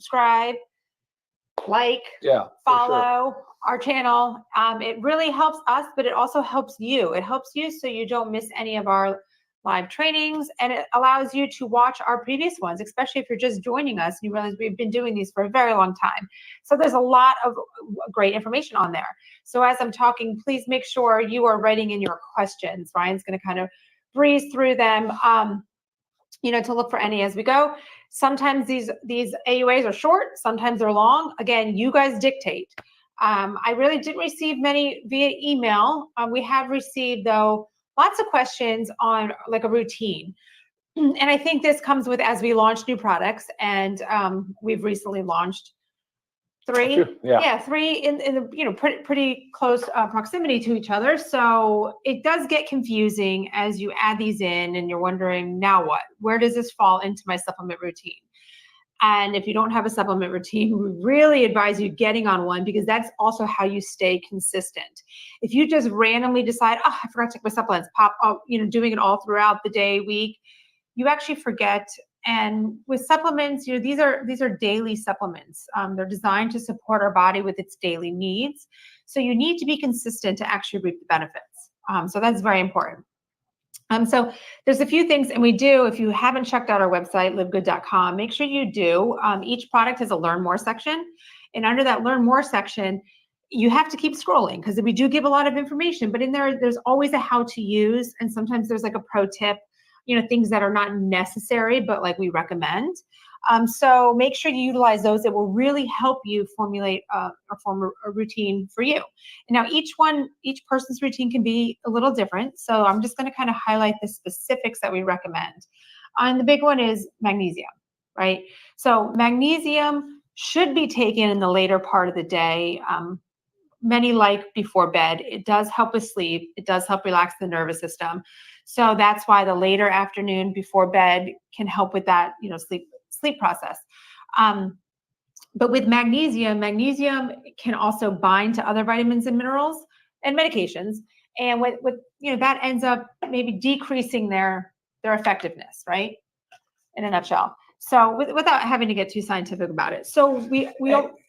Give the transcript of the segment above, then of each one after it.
subscribe, like, follow our channel. It really helps us, but it also helps you. It helps you so you don't miss any of our live trainings, and it allows you to watch our previous ones, especially if you're just joining us and you realize we've been doing these for a very long time. So there's a lot of great information on there. So as I'm talking, please make sure you are writing in your questions. Ryan's going to kind of breeze through them, to look for any as we go. Sometimes these AUAs are short, sometimes they're long. Again, you guys dictate. I really didn't receive many via email. We have received, though, lots of questions on like a routine. And I think this comes with as we launch new products, and we've recently launched three in the pretty close proximity to each other. So it does get confusing as you add these in and you're wondering, now what? Where does this fall into my supplement routine? And if you don't have a supplement routine, we really advise you getting on one, because that's also how you stay consistent. If you just randomly decide, oh, I forgot to take my supplements, pop up, doing it all throughout the day, week, you actually forget. And with supplements, these are daily supplements. They're designed to support our body with its daily needs. So you need to be consistent to actually reap the benefits. So that's very important. So there's a few things, and we do, if you haven't checked out our website, livegood.com, make sure you do. Each product has a learn more section. And under that learn more section, you have to keep scrolling, because we do give a lot of information, but in there's always a how to use. And sometimes there's like a pro tip, things that are not necessary, but like we recommend. So make sure you utilize those. It will really help you formulate or form a routine for you. And now each person's routine can be a little different. So I'm just going to kind of highlight the specifics that we recommend. And the big one is magnesium, right? So magnesium should be taken in the later part of the day. Many like before bed. It does help with sleep. It does help relax the nervous system. So that's why the later afternoon before bed can help with that, sleep process. But with magnesium can also bind to other vitamins and minerals and medications. And with that ends up maybe decreasing their effectiveness, right? In a nutshell. So without having to get too scientific about it. So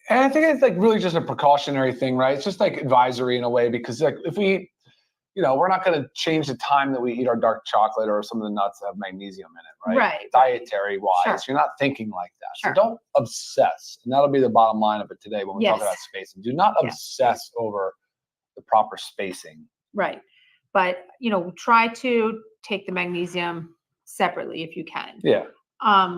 and I think it's like really just a precautionary thing, right? It's just like advisory in a way, because like if we, we're not going to change the time that we eat our dark chocolate or some of the nuts that have magnesium in it, right? Right. Dietary wise, sure. You're not thinking like that. Sure. So don't obsess. And that'll be the bottom line of it today when we talk about spacing. Do not obsess over the proper spacing. Right. But, try to take the magnesium separately if you can. Yeah.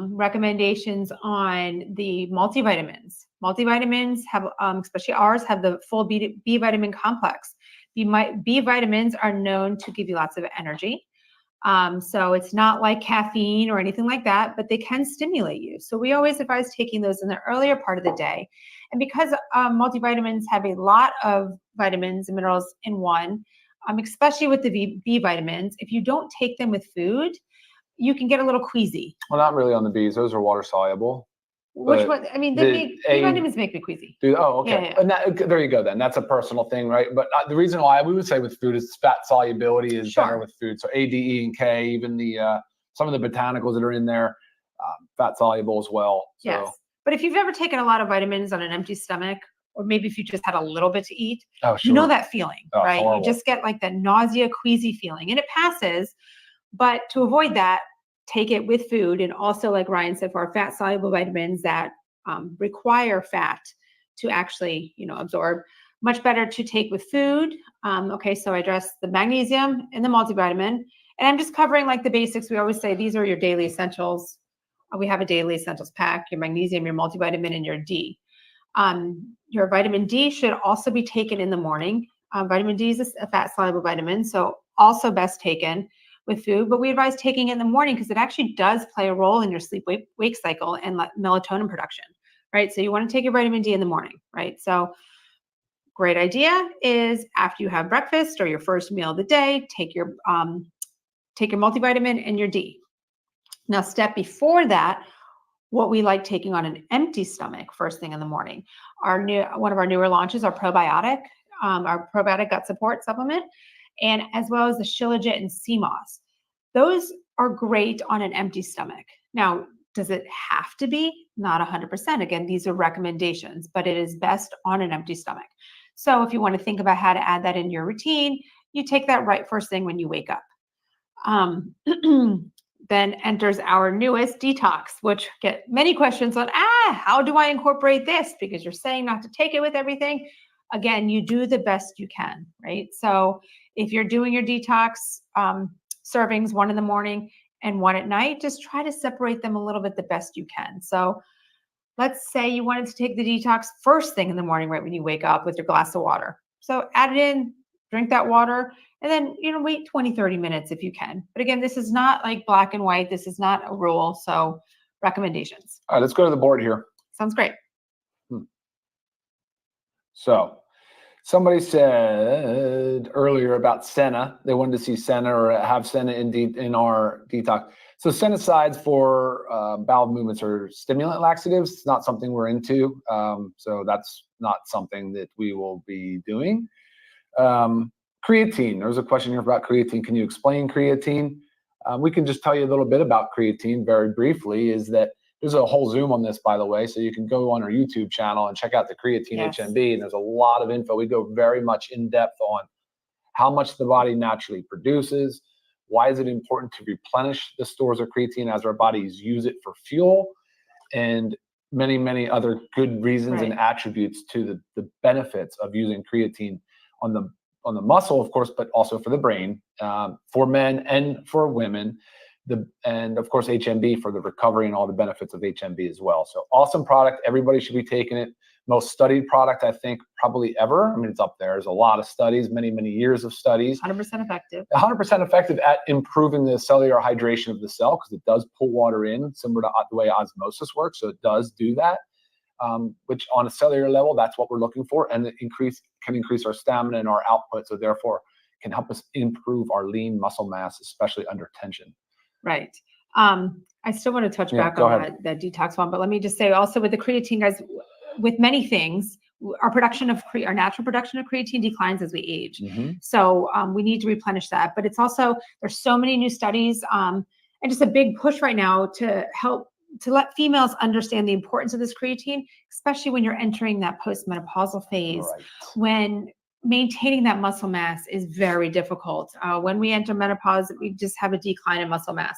Recommendations on the multivitamins. Multivitamins have, especially ours, have the full B vitamin complex. B vitamins are known to give you lots of energy. So it's not like caffeine or anything like that, but they can stimulate you. So we always advise taking those in the earlier part of the day. And because multivitamins have a lot of vitamins and minerals in one, especially with the B vitamins, if you don't take them with food, you can get a little queasy. Well, not really on the Bs. Those are water soluble. Which one? I mean, B vitamins make me queasy. Okay. Yeah. And there you go then. That's a personal thing, right? But the reason why we would say with food is fat solubility is better with food. So A, D, E, and K, even some of the botanicals that are in there, fat soluble as well. So. Yes. But if you've ever taken a lot of vitamins on an empty stomach, or maybe if you just had a little bit to eat, you know that feeling, right? Horrible. You just get like that nausea, queasy feeling, and it passes. But to avoid that, take it with food. And also, like Ryan said, for our fat soluble vitamins that require fat to actually, absorb, much better to take with food. Okay, so I address the magnesium and the multivitamin, and I'm just covering like the basics. We always say these are your daily essentials. We have a daily essentials pack: your magnesium, your multivitamin, and your D. Your vitamin D should also be taken in the morning. Vitamin D is a fat soluble vitamin, so also best taken with food, but we advise taking it in the morning because it actually does play a role in your sleep-wake cycle and melatonin production, right? So you want to take your vitamin D in the morning, right? So great idea is after you have breakfast or your first meal of the day, take your multivitamin and your D. Now, step before that, what we like taking on an empty stomach first thing in the morning. One of our newer launches, our probiotic gut support supplement, and as well as the Shilajit and sea moss. Those are great on an empty stomach. Now, Does it have to be? Not 100%. Again, these are recommendations, but it is best on an empty stomach. So if you want to think about how to add that in your routine, you take that right first thing when you wake up. Then enters our newest detox, which get many questions on, how do I incorporate this? Because you're saying not to take it with everything. Again, you do the best you can, right? So if you're doing your detox servings, 1 in the morning and 1 at night, just try to separate them a little bit the best you can. So let's say you wanted to take the detox first thing in the morning, right when you wake up with your glass of water. So add it in, drink that water, and then, wait 20, 30 minutes if you can. But again, this is not like black and white. This is not a rule. So recommendations. All right, let's go to the board here. Sounds great. So somebody said earlier about Senna. They wanted to see Senna or have Senna in our detox. So Senna-sides for bowel movements are stimulant laxatives. It's not something we're into. So that's not something that we will be doing. Creatine. There's a question here about creatine. Can you explain creatine? We can just tell you a little bit about creatine very briefly. Is that there's a whole Zoom on this, by the way, so you can go on our YouTube channel and check out the creatine HMB, and there's a lot of info. We go very much in depth on how much the body naturally produces, why is it important to replenish the stores of creatine as our bodies use it for fuel, and many, many other good reasons and attributes to the benefits of using creatine on the muscle, of course, but also for the brain, for men and for women. And of course, HMB for the recovery and all the benefits of HMB as well. So awesome product. Everybody should be taking it. Most studied product, I think, probably ever. I mean, it's up there. There's a lot of studies, many, many years of studies. 100% effective. 100% effective at improving the cellular hydration of the cell because it does pull water in, similar to the way osmosis works. So it does do that, which on a cellular level, that's what we're looking for. And it can increase our stamina and our output. So therefore, can help us improve our lean muscle mass, especially under tension. Right. I still want to touch back on that detox one, but let me just say also with the creatine, guys, with many things, our natural production of creatine declines as we age. So we need to replenish that. But it's also, there's so many new studies and just a big push right now to help to let females understand the importance of this creatine, especially when you're entering that postmenopausal phase, when maintaining that muscle mass is very difficult. When we enter menopause, we just have a decline in muscle mass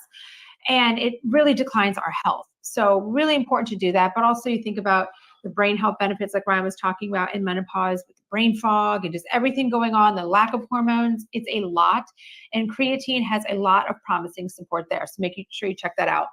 and it really declines our health. So really important to do that. But also you think about the brain health benefits like Ryan was talking about in menopause with the brain fog and just everything going on, the lack of hormones, it's a lot. And creatine has a lot of promising support there. So make sure you check that out.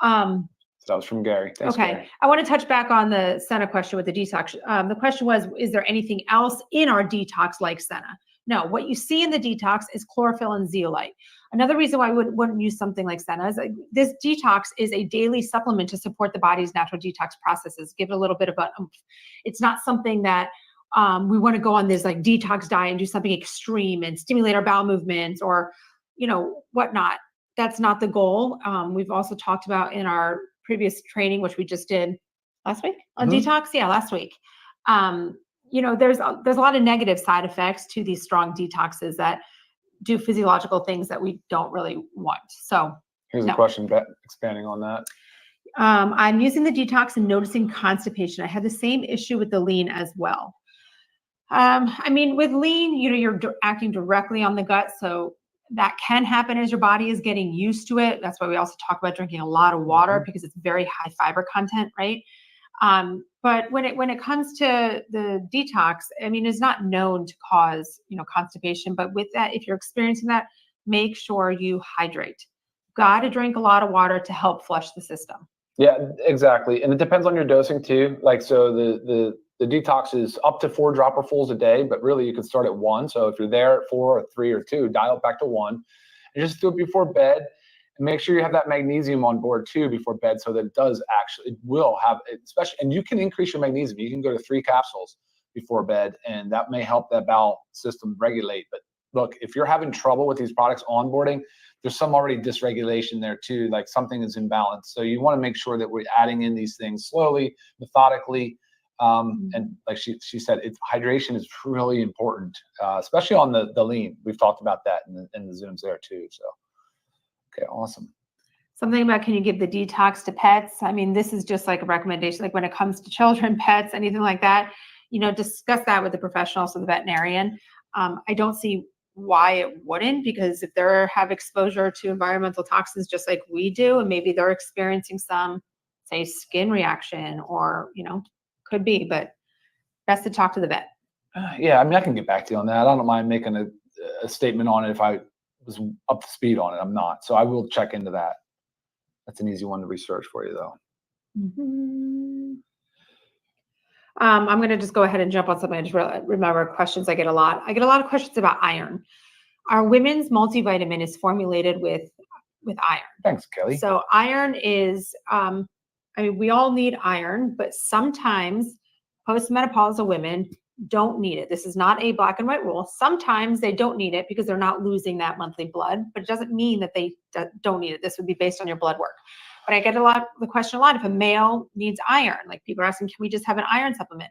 So that was from Gary. Thanks, Gary. I want to touch back on the Senna question with the detox. The question was, is there anything else in our detox like Senna? No, what you see in the detox is chlorophyll and zeolite. Another reason why I wouldn't use something like Senna is this detox is a daily supplement to support the body's natural detox processes. Give it a little bit of a oomph. It's not something that we want to go on this like detox diet and do something extreme and stimulate our bowel movements or, whatnot. That's not the goal. We've also talked about in our previous training, which we just did last week on detox. Yeah, last week. There's a lot of negative side effects to these strong detoxes that do physiological things that we don't really want. So here's a question, expanding on that. I'm using the detox and noticing constipation. I had the same issue with the lean as well. With lean, you're acting directly on the gut. So that can happen as your body is getting used to it. That's why we also talk about drinking a lot of water because it's very high fiber content, right? But when it comes to the detox, it's not known to cause, constipation. But with that, if you're experiencing that, make sure you hydrate. Got to drink a lot of water to help flush the system. Yeah, exactly. And it depends on your dosing too. So the detox is up to 4 dropperfuls a day, but really you can start at 1. So if you're there at 4 or 3 or 2, dial it back to 1 and just do it before bed. And make sure you have that magnesium on board too before bed so that it will have, especially, and you can increase your magnesium. You can go to 3 capsules before bed and that may help that bowel system regulate. But look, if you're having trouble with these products onboarding, there's some already dysregulation there too, like something is imbalanced. So you want to make sure that we're adding in these things slowly, methodically. And like she said, hydration is really important, especially on the lean. We've talked about that in the Zooms there too. So, okay, awesome. Something about, can you give the detox to pets? I mean, this is just like a recommendation, like when it comes to children, pets, anything like that, discuss that with the professional, so the veterinarian. I don't see why it wouldn't, because if they have exposure to environmental toxins just like we do, and maybe they're experiencing some, say, skin reaction, or, could be, but best to talk to the vet. Yeah, I mean, I can get back to you on that. I don't mind making a statement on it if I was up to speed on it. I'm not. So I will check into that. That's an easy one to research for you, though. Mm-hmm. I'm going to just go ahead and jump on something. I just remember questions I get a lot. I get a lot of questions about iron. Our women's multivitamin is formulated with iron. Thanks, Kelly. So iron is, we all need iron, but sometimes postmenopausal women don't need it. This is not a black and white rule. Sometimes they don't need it because they're not losing that monthly blood, but it doesn't mean that they don't need it. This would be based on your blood work. But I get the question a lot, if a male needs iron, like people are asking, can we just have an iron supplement?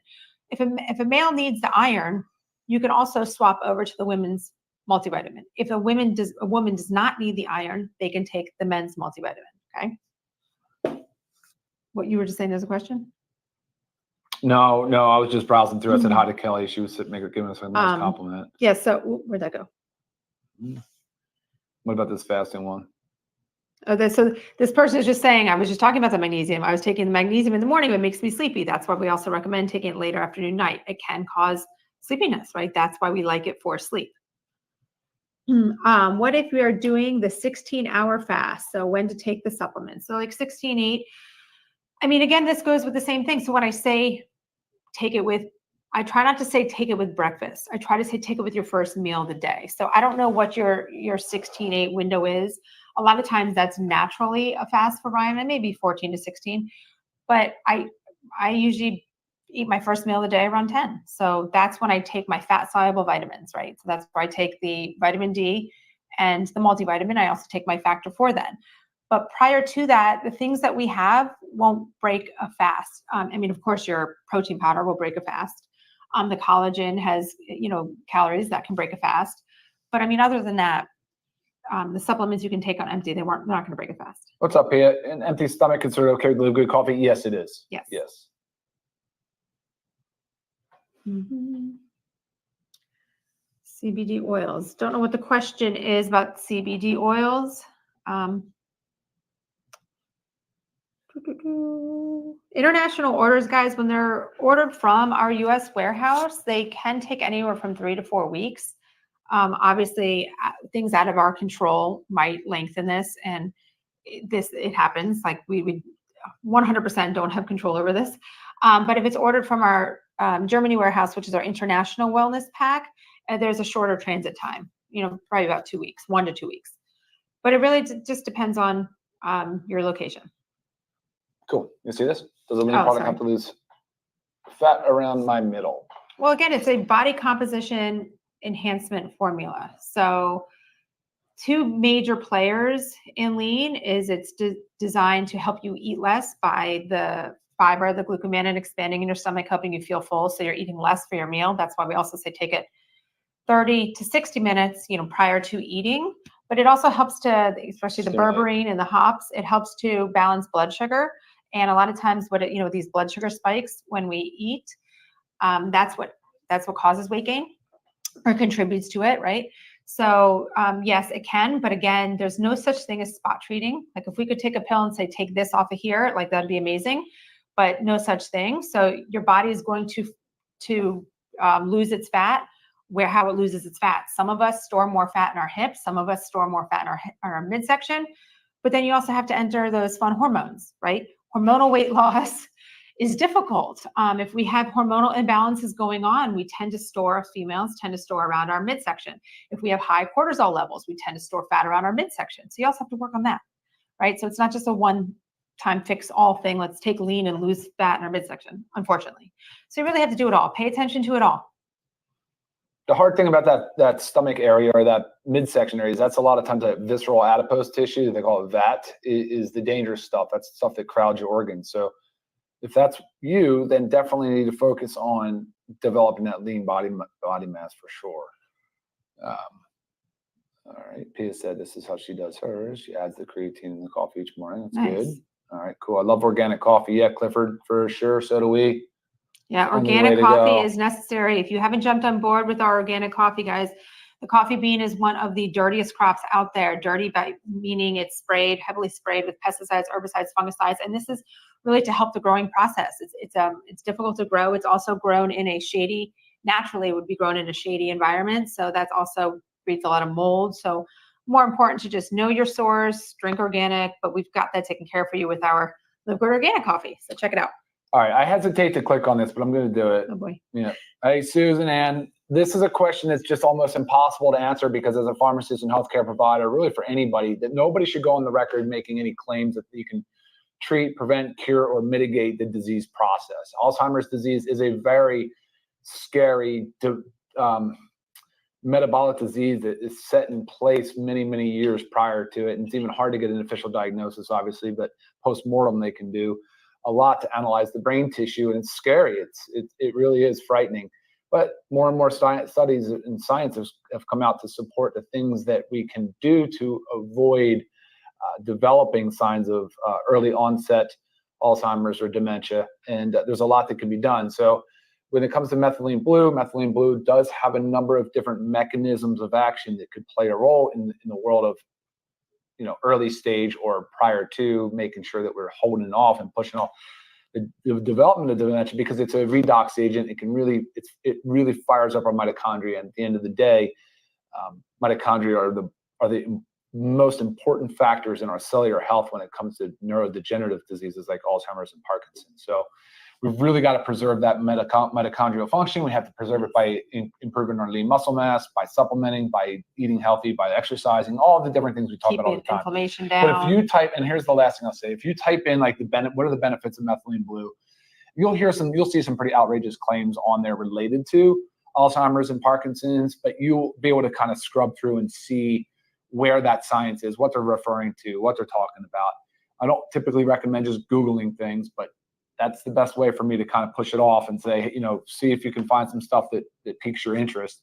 If a male needs the iron, you can also swap over to the women's multivitamin. If a woman does not need the iron, they can take the men's multivitamin. Okay. What you were just saying, there's a question? No, I was just browsing through. I said hi to Kelly. She was giving us a nice compliment. Yeah, so where'd that go? What about this fasting one? Okay, so this person is just saying, I was just talking about the magnesium. I was taking the magnesium in the morning, it makes me sleepy. That's why we also recommend taking it later afternoon, night. It can cause sleepiness, right? That's why we like it for sleep. What if we are doing the 16-hour fast? So when to take the supplements? So like 16-8. I mean, again, this goes with the same thing. So when I say take it with, I try not to say take it with breakfast. I try to say take it with your first meal of the day. So I don't know what your 16-8 window is. A lot of times that's naturally a fast for Ryan, and maybe 14 to 16. But I usually eat my first meal of the day around 10. So that's when I take my fat soluble vitamins, right? So that's where I take the vitamin D and the multivitamin. I also take my factor 4 then. But prior to that, the things that we have won't break a fast. Of course, your protein powder will break a fast. The collagen has, calories that can break a fast. But other than that, the supplements you can take on empty, they're not going to break a fast. What's up, Pia? An empty stomach considered okay with LiveGood coffee? Yes, it is. Yes. Yes. Mm-hmm. CBD oils. Don't know what the question is about CBD oils. International orders, guys, when they're ordered from our US warehouse, they can take anywhere from 3 to 4 weeks. Obviously, things out of our control might lengthen this, and it happens. Like we 100% don't have control over this. But if it's ordered from our Germany warehouse, which is our international wellness pack, there's a shorter transit time, probably about 2 weeks, 1 to 2 weeks. But it really just depends on your location. Cool. You see this? Does a mini product have to lose fat around my middle? Well, again, it's a body composition enhancement formula. So 2 major players in lean is it's designed to help you eat less by the fiber, the glucomannan expanding in your stomach, helping you feel full. So you're eating less for your meal. That's why we also say take it 30 to 60 minutes, prior to eating. But it also helps to, especially the berberine and the hops, it helps to balance blood sugar. And a lot of times these blood sugar spikes when we eat, that's what causes weight gain or contributes to it, right? So yes, it can, but again, there's no such thing as spot treating. Like if we could take a pill and say, take this off of here, like that'd be amazing, but no such thing. So your body is going to lose its fat how it loses its fat. Some of us store more fat in our hips. Some of us store more fat in our midsection, but then you also have to enter those fun hormones, right? Hormonal weight loss is difficult. If we have hormonal imbalances going on, females tend to store around our midsection. If we have high cortisol levels, we tend to store fat around our midsection. So you also have to work on that, right? So it's not just a one-time fix-all thing. Let's take lean and lose fat in our midsection, unfortunately. So you really have to do it all. Pay attention to it all. The hard thing about that stomach area or that midsection area is that's a lot of times that visceral adipose tissue, they call it VAT, is the dangerous stuff. That's stuff that crowds your organs. So if that's you, then definitely need to focus on developing that lean body mass for sure. All right. Pia said this is how she does hers. She adds the creatine in the coffee each morning. That's Nice. good. All right, cool. I love organic coffee. Yeah, Clifford, for sure. So do we. Yeah, Only way organic to coffee go. is necessary. If you haven't jumped on board with our organic coffee, guys, the coffee bean is one of the dirtiest crops out there. Dirty by meaning it's sprayed, heavily sprayed with pesticides, herbicides, fungicides, and this is really to help the growing process. It's difficult to grow. It's also grown in a shady, naturally it would be grown in a shady environment. So that's also breeds a lot of mold. So more important to just know your source, drink organic, but we've got that taken care of for you with our LiveGood Organic Coffee. So check it out. All right, I hesitate to click on this, but I'm going to do it. Oh boy. Yeah. Hey, Susan Ann, this is a question that's just almost impossible to answer because as a pharmacist and healthcare provider, really for anybody, that nobody should go on the record making any claims that you can treat, prevent, cure, or mitigate the disease process. Alzheimer's disease is a very scary metabolic disease that is set in place many, many years prior to it. And it's even hard to get an official diagnosis, obviously, but post-mortem they can do a lot to analyze the brain tissue, and it's scary. It really is frightening. But more and more studies and science have come out to support the things that we can do to avoid developing signs of early onset Alzheimer's or dementia. And there's a lot that can be done. So when it comes to methylene blue does have a number of different mechanisms of action that could play a role in the world of early stage or prior to, making sure that we're holding off and pushing off the development of dementia, because it's a redox agent. It really fires up our mitochondria. And at the end of the day, mitochondria are the most important factors in our cellular health when it comes to neurodegenerative diseases like Alzheimer's and Parkinson's. So we've really got to preserve that mitochondrial function. We have to preserve it by improving our lean muscle mass, by supplementing, by eting healthy, by exercising, all the different things we talk about all the time. Inflammation down. But if you type, and here's the last thing I'll say, if you type in like what are the benefits of methylene blue, you'll see some pretty outrageous claims on there related to Alzheimer's and Parkinson's, but you'll be able to kind of scrub through and see where that science is, what they're referring to, what they're talking about. I don't typically recommend just Googling things, but that's the best way for me to kind of push it off and say, see if you can find some stuff that piques your interest.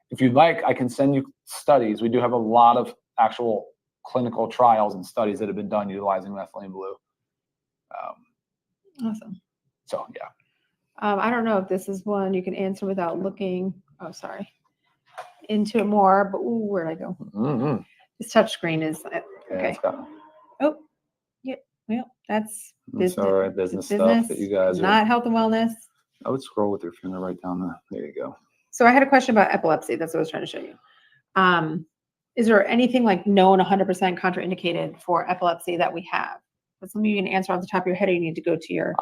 If you'd like, I can send you studies. We do have a lot of actual clinical trials and studies that have been done utilizing methylene blue. Awesome. So, yeah. I don't know if this is one you can answer without looking, into it more, but where'd I go? Mm-hmm. This touch screen is, okay. Oh, yeah, well, that's business. All right, business stuff that you guys not health and wellness. I would scroll with your finger right down there. There you go. So I had a question about epilepsy. That's what I was trying to show you. Is there anything like known 100% contraindicated for epilepsy that we have? That's something you can answer off the top of your head, or you need to go to your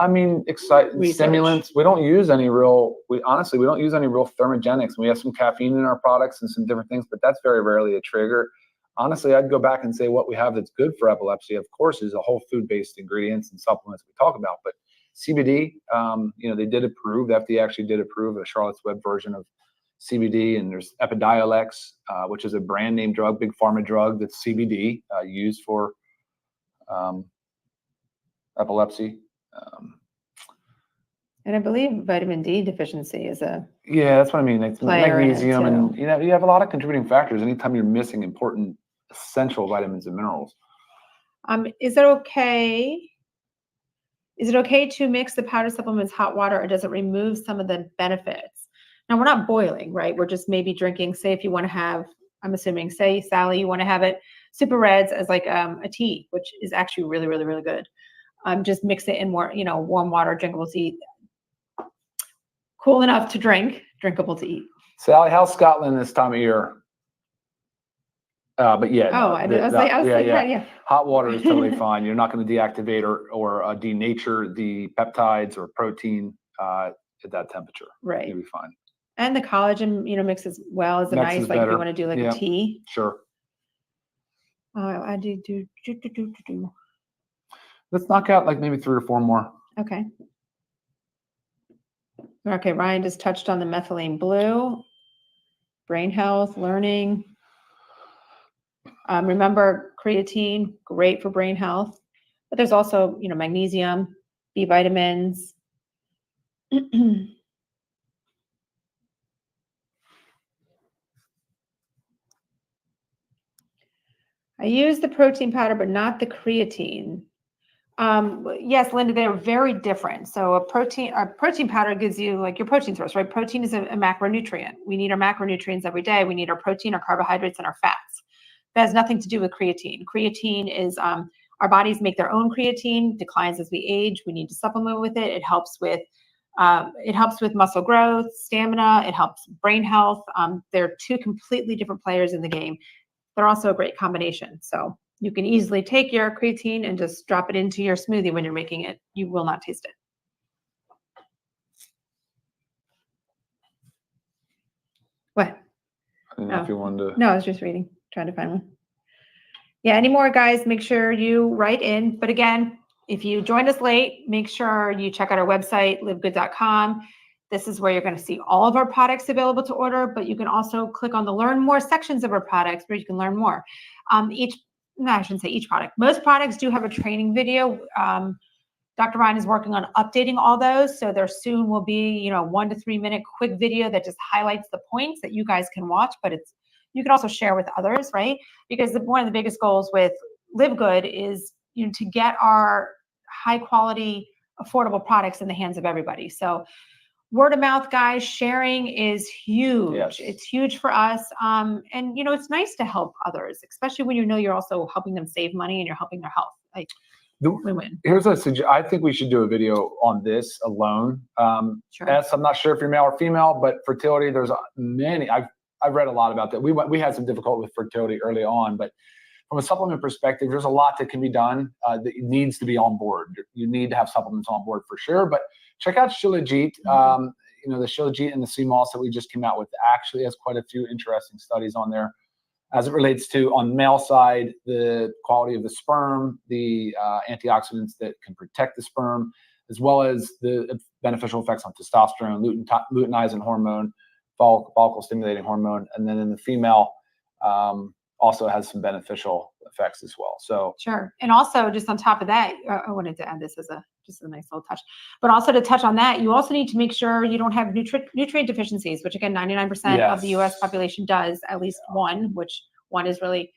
stimulants. We don't use any real, we don't use any real thermogenics. We have some caffeine in our products and some different things, but that's very rarely a trigger. Honestly, I'd go back and say what we have that's good for epilepsy, of course, is a whole food-based ingredients and supplements we talk about. But CBD, they did approve, the FDA actually did approve a Charlotte's Web version of CBD, and there's Epidiolex, which is a brand name drug, big pharma drug that's CBD used for epilepsy. And I believe vitamin D deficiency is that's what I mean. It's magnesium, and you have a lot of contributing factors anytime you're missing important essential vitamins and minerals. Is it okay to mix the powder supplements hot water, or does it remove some of the benefits? Now, we're not boiling, right? We're just maybe drinking, say if you want to have, I'm assuming, say, Sally, you want to have it super reds as like a tea, which is actually really, really, really good. Just mix it in more, warm water, drinkable tea. Cool enough to drink, drinkable to eat. Sally, how's Scotland this time of year? But yeah. Yeah. Hot water is totally fine. You're not going to deactivate or denature the peptides or protein at that temperature. Right. You'll be fine. And the collagen, mix as well as nice, like if you want to do like a tea. Sure. I do. Let's knock out like maybe 3 or 4 more. Okay. Okay, Ryan just touched on the methylene blue, brain health, learning. Remember, creatine, great for brain health, but there's also, magnesium, B vitamins. I use the protein powder, but not the creatine. Yes, Linda, they're very different. So a protein powder gives you like your protein source, right? Protein is a macronutrient. We need our macronutrients every day. We need our protein, our carbohydrates, and our fats. That has nothing to do with creatine. Creatine is our bodies make their own creatine, declines as we age. We need to supplement with it. It helps with muscle growth, stamina. It helps brain health. They're two completely different players in the game. They're also a great combination. So you can easily take your creatine and just drop it into your smoothie when you're making it. You will not taste it. What? I don't know if you wanted to. No, I was just reading, trying to find one. Yeah, any more, guys, make sure you write in. But again, if you joined us late, make sure you check out our website, livegood.com. This is where you're going to see all of our products available to order, but you can also click on the Learn More sections of our products where you can learn more. I shouldn't say each product. Most products do have a training video. Dr. Ryan is working on updating all those. So there soon will be, 1 to 3 minute quick video that just highlights the points that you guys can watch, but you can also share with others, right? Because one of the biggest goals with LiveGood is, to get our high quality, affordable products in the hands of everybody. So word of mouth, guys, sharing is huge. Yes. It's huge for us. And it's nice to help others, especially when you're also helping them save money and you're helping their health. Like, win-win. Here's a suggestion. I think we should do a video on this alone. Sure. I'm not sure if you're male or female, but fertility, there's many. I've read a lot about that. We had some difficulty with fertility early on, but from a supplement perspective, there's a lot that can be done that needs to be on board. You need to have supplements on board for sure, but check out Shilajit. The Shilajit and the sea moss that we just came out with actually has quite a few interesting studies on there as it relates to, on the male side, the quality of the sperm, the antioxidants that can protect the sperm, as well as the beneficial effects on testosterone, luteinizing hormone, follicle stimulating hormone, and then in the female, also has some beneficial effects as well. So sure. And also just on top of that, I wanted to add this as just a nice little touch, but also to touch on that, you also need to make sure you don't have nutrient deficiencies, which again, 99% of the US population does, at least one, which one is really,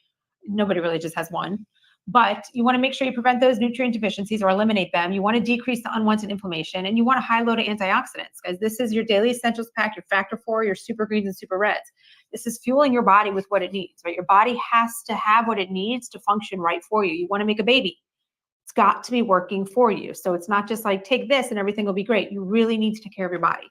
nobody really just has one. But you want to make sure you prevent those nutrient deficiencies or eliminate them. You want to decrease the unwanted inflammation, and you want a high load of antioxidants, because this is your daily essentials pack, your factor 4, your super greens and super reds. This is fueling your body with what it needs, right? Your body has to have what it needs to function right for you. You want to make a baby. It's got to be working for you. So it's not just like, take this and everything will be great. You really need to take care of your body.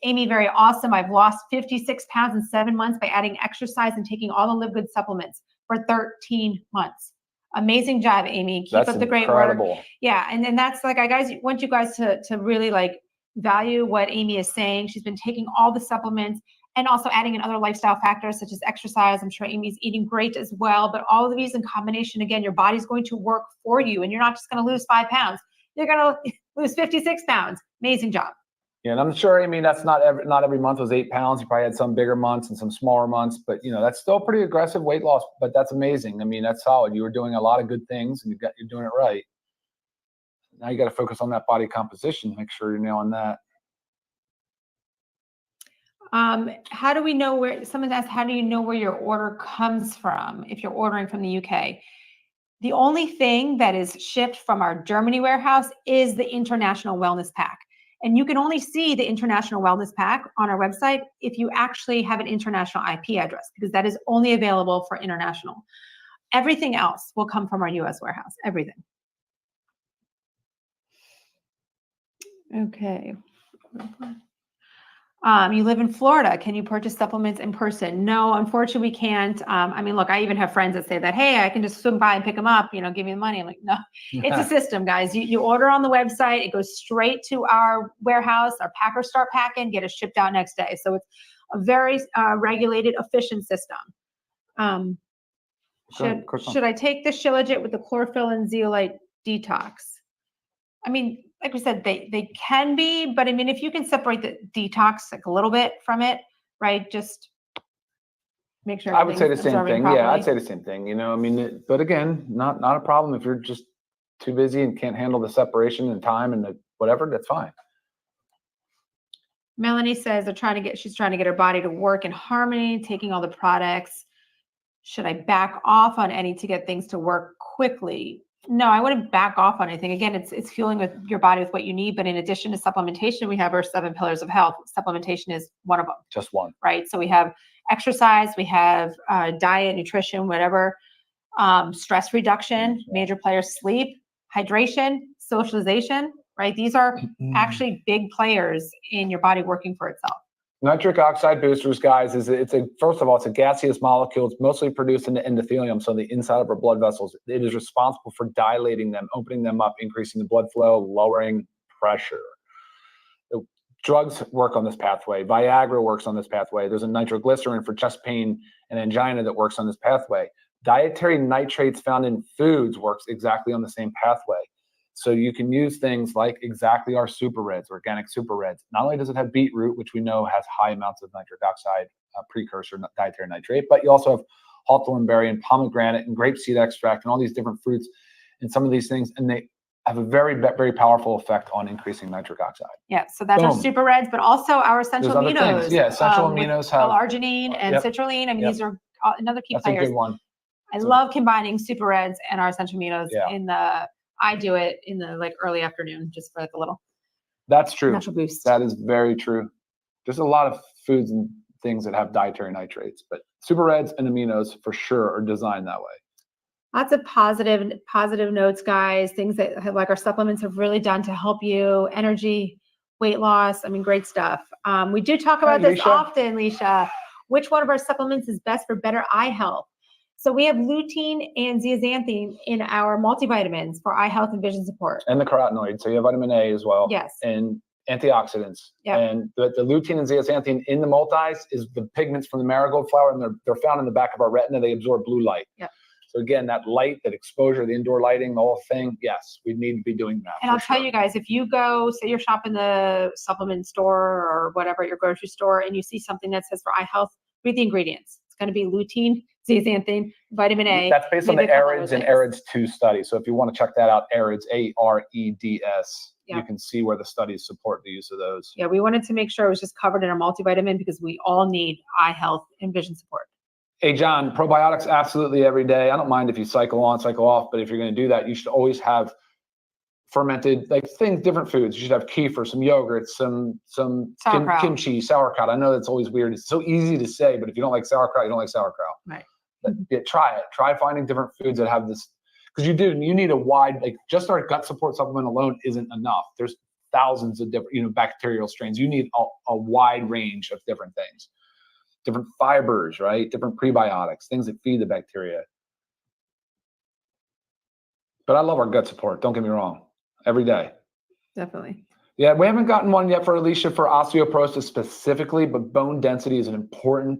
Amy, very awesome. I've lost 56 pounds in 7 months by adding exercise and taking all the LiveGood supplements for 13 months. Amazing job, Amy. Keep up the great work. Yeah. And then that's like, I want you guys to really like value what Amy is saying. She's been taking all the supplements and also adding in other lifestyle factors such as exercise. I'm sure Amy's eating great as well, but all of these in combination, again, your body's going to work for you, and you're not just going to lose 5 pounds. You're going to lose 56 pounds. Amazing job. Yeah, and I'm sure, that's not every month was 8 pounds. You probably had some bigger months and some smaller months, but that's still pretty aggressive weight loss, but that's amazing. That's solid. You were doing a lot of good things and you're doing it right. Now you got to focus on that body composition, make sure you're nailing that. How do we know where, someone asked, how do you know where your order comes from if you're ordering from the UK? The only thing that is shipped from our Germany warehouse is the International Wellness Pack. And you can only see the International Wellness Pack on our website if you actually have an international IP address, because that is only available for international. Everything else will come from our US warehouse, everything. Okay. You live in Florida. Can you purchase supplements in person? No, unfortunately, we can't. Look, I even have friends that say that, hey, I can just swing by and pick them up, give me the money. I'm like, no, it's a system, guys. You order on the website, it goes straight to our warehouse, our packers start packing, get it shipped out next day. So it's a very regulated, efficient system. Should I take the Shilajit with the chlorophyll and zeolite detox? Like we said, they can be, but if you can separate the detox like a little bit from it, right? Just make sure. I would say the same thing. Properly. Yeah, I'd say the same thing. But again, not a problem if you're just too busy and can't handle the separation and time and whatever. That's fine. Melanie says she's trying to get her body to work in harmony, taking all the products. Should I back off on any to get things to work quickly? No, I wouldn't back off on anything. Again, it's fueling with your body with what you need. But in addition to supplementation, we have our 7 pillars of health. Supplementation is one of them. Just one. Right. So we have exercise, we have diet, nutrition, whatever, stress reduction, major players, sleep, hydration, socialization, right? These are actually big players in your body working for itself. Nitric oxide boosters, guys, first of all, it's a gaseous molecule. It's mostly produced in the endothelium, so the inside of our blood vessels. It is responsible for dilating them, opening them up, increasing the blood flow, lowering pressure. The drugs work on this pathway. Viagra works on this pathway. There's a nitroglycerin for chest pain and angina that works on this pathway. Dietary nitrates found in foods works exactly on the same pathway. So you can use things like exactly our super reds, organic super reds. Not only does it have beetroot, which we know has high amounts of nitric oxide precursor dietary nitrate, but you also have hawthorn berry and pomegranate and grapeseed extract and all these different fruits and some of these things, and they have a very, very powerful effect on increasing nitric oxide. Yeah, so that's our super reds, but also our essential aminos. Things. Yeah, essential aminos have L-arginine and citrulline. I mean, these are another key players. That's a good one. I love combining super reds and our essential aminos I do it in the early afternoon just for a little. That's true. Natural boost. That is very true. There's a lot of foods and things that have dietary nitrates, but super reds and aminos for sure are designed that way. Lots of positive notes, guys. Things that our supplements have really done to help you. Energy, weight loss. I mean, great stuff. We do talk about this often, Leisha. Which one of our supplements is best for better eye health? So we have lutein and zeaxanthin in our multivitamins for eye health and vision support. And the carotenoids. So you have vitamin A as well. Yes. And antioxidants. Yep. And the lutein and zeaxanthin in the multis is the pigments from the marigold flower, and they're found in the back of our retina. They absorb blue light. Yep. So again, that light, that exposure, the indoor lighting, the whole thing, yes, we need to be doing that. And I'll tell you guys, if you go, say you're shopping the supplement store or whatever, your grocery store, and you see something that says for eye health, read the ingredients. It's going to be lutein, zeaxanthin, vitamin A. That's based on the AREDS and AREDS 2 study. So if you want to check that out, AREDS, AREDS, you can see where the studies support the use of those. Yeah, we wanted to make sure it was just covered in our multivitamin because we all need eye health and vision support. Hey, John, probiotics absolutely every day. I don't mind if you cycle on, cycle off, but if you're going to do that, you should always have fermented, things, different foods. You should have kefir, some yogurt, some kimchi, sauerkraut. I know that's always weird. It's so easy to say, but if you don't like sauerkraut, you don't like sauerkraut. Right. But try it. Try finding different foods that have this, because you need a wide, just our gut support supplement alone isn't enough. There's thousands of different, bacterial strains. You need a wide range of different things. Different fibers, right? Different prebiotics, things that feed the bacteria. But I love our gut support. Don't get me wrong. Every day. Definitely. Yeah, we haven't gotten one yet for Alicia for osteoporosis specifically, but bone density is an important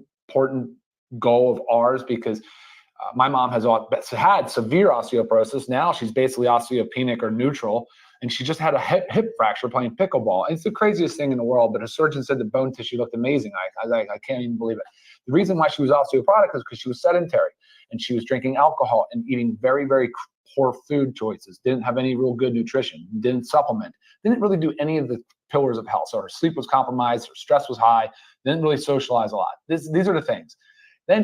goal of ours because my mom has had severe osteoporosis. Now she's basically osteopenic or neutral, and she just had a hip fracture playing pickleball. It's the craziest thing in the world, but her surgeon said the bone tissue looked amazing. I can't even believe it. The reason why she was osteoporotic is because she was sedentary, and she was drinking alcohol and eating very, very poor food choices, didn't have any real good nutrition, didn't supplement, didn't really do any of the pillars of health. So her sleep was compromised, her stress was high, didn't really socialize a lot. These are the things. Then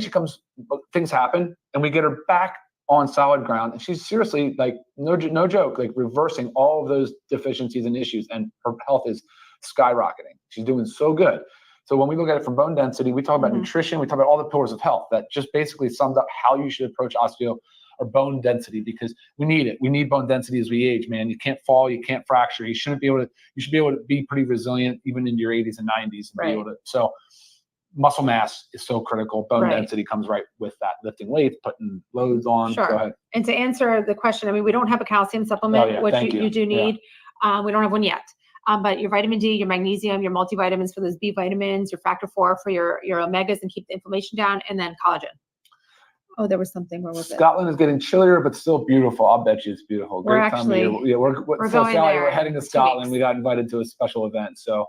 things happen, and we get her back on solid ground, and she's seriously, no joke, reversing all of those deficiencies and issues, and her health is skyrocketing. She's doing so good. So when we look at it from bone density, we talk about nutrition, we talk about all the pillars of health. That just basically sums up how you should approach osteo or bone density, because we need it. We need bone density as we age, man. You can't fall, you can't fracture. You should be able to be pretty resilient even into your 80s and 90s and be able to. So muscle mass is so critical. Bone density comes right with that. Lifting weights, putting loads on. Sure. Go ahead. And to answer the question, I mean, we don't have a calcium supplement, which you do need. Yeah. We don't have one yet. But your vitamin D, your magnesium, your multivitamins for those B vitamins, your factor 4 for your omegas and keep the inflammation down, and then collagen. Oh, there was something. Where was it? Scotland is getting chillier, but still beautiful. I'll bet you it's beautiful. Great time of year. Yeah, we're going there. We're heading to Scotland. We got invited to a special event, so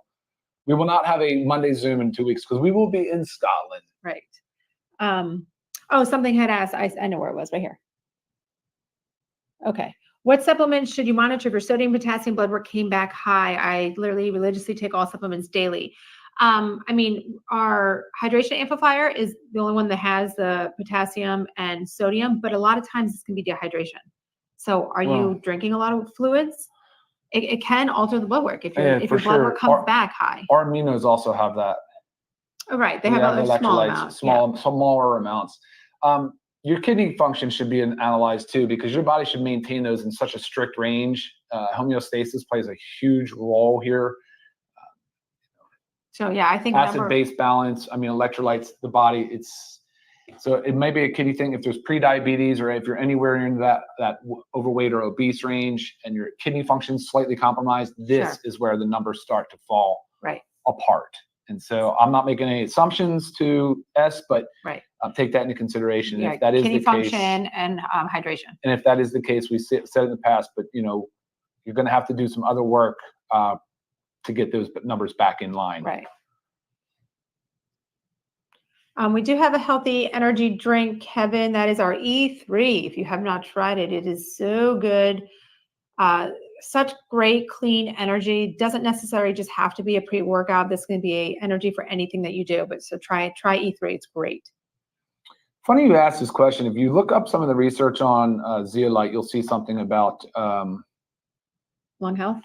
we will not have a Monday Zoom in 2 weeks because we will be in Scotland. Right. Something had asked. I know where it was. Right here. Okay. What supplements should you monitor if your sodium, potassium, blood work came back high? I literally religiously take all supplements daily. I mean, our hydration amplifier is the only one that has the potassium and sodium, but a lot of times it's going to be dehydration. So are you drinking a lot of fluids? It can alter the blood work if your blood work comes back high. Our aminos also have that. Oh, right. They have a small amount. Smaller amounts. Your kidney function should be analyzed too, because your body should maintain those in such a strict range. Homeostasis plays a huge role here. So yeah, I think acid-base balance. I mean, electrolytes, the body. So it may be a kidney thing if there's pre-diabetes, or if you're anywhere in that overweight or obese range, and your kidney function's slightly compromised. This is where the numbers start to fall apart. And so I'm not making any assumptions to but take that into consiration. Yeah, if that is the case, kidney function and hydration. And if that is the case, we said in the past, but you're going to have to do some other work to get those numbers back in line. Right. We do have a healthy energy drink, Kevin. That is our E3. If you have not tried it, it is so good. Such great, clean energy. Doesn't necessarily just have to be a pre-workout. This can be energy for anything that you do. But so try E3. It's great. Funny you asked this question. If you look up some of the research on zeolite, you'll see something about lung health.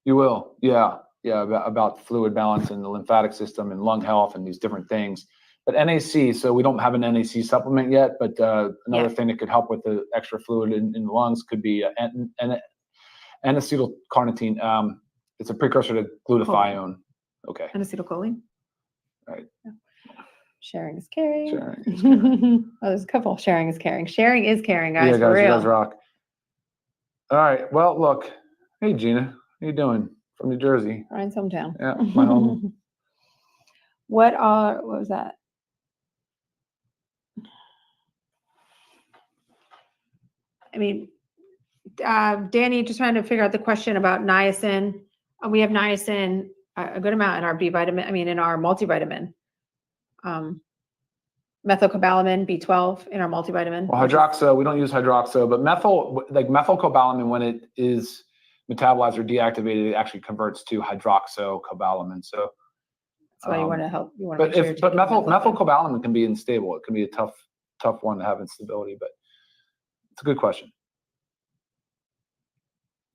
You will, yeah, about fluid balance in the lymphatic system and lung health and these different things. But NAC, so we don't have an NAC supplement yet, but another thing that could help with the extra fluid in the lungs could be N-acetylcarnitine. It's a precursor to glutathione. Okay. N-acetylcholine. Right. Yeah. Sharing is caring. There's a couple. Sharing is caring. Sharing is caring, guys. Yeah, guys, for real. You guys rock. All right. Well, look. Hey, Gina. How you doing? From New Jersey. Ryan's hometown. Yeah, my home. What was that? I mean, Danny, just trying to figure out the question about niacin. We have niacin, a good amount in our B vitamin, in our multivitamin. Methylcobalamin, B12 in our multivitamin. Well, hydroxo, we don't use hydroxo, but methylcobalamin, when it is metabolized or deactivated, it actually converts to hydroxocobalamin. So that's why you want to help. But methylcobalamin can be unstable. It can be a tough one to have instability, but it's a good question.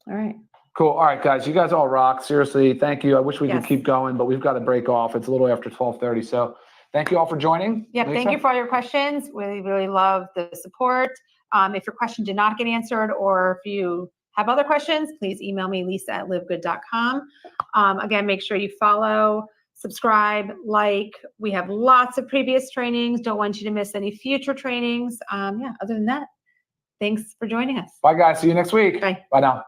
All right. Cool. All right, guys. You guys all rock. Seriously, thank you. I wish we could keep going, but we've got to break off. It's a little after 12:30. So thank you all for joining. Yeah, thank you for all your questions. We really love the support. If your question did not get answered, or if you have other questions, please email me, lisa@livegood.com. Again, make sure you follow, subscribe, like. We have lots of previous trainings. Don't want you to miss any future trainings. Other than that, thanks for joining us. Bye, guys. See you next week. Bye. Bye now.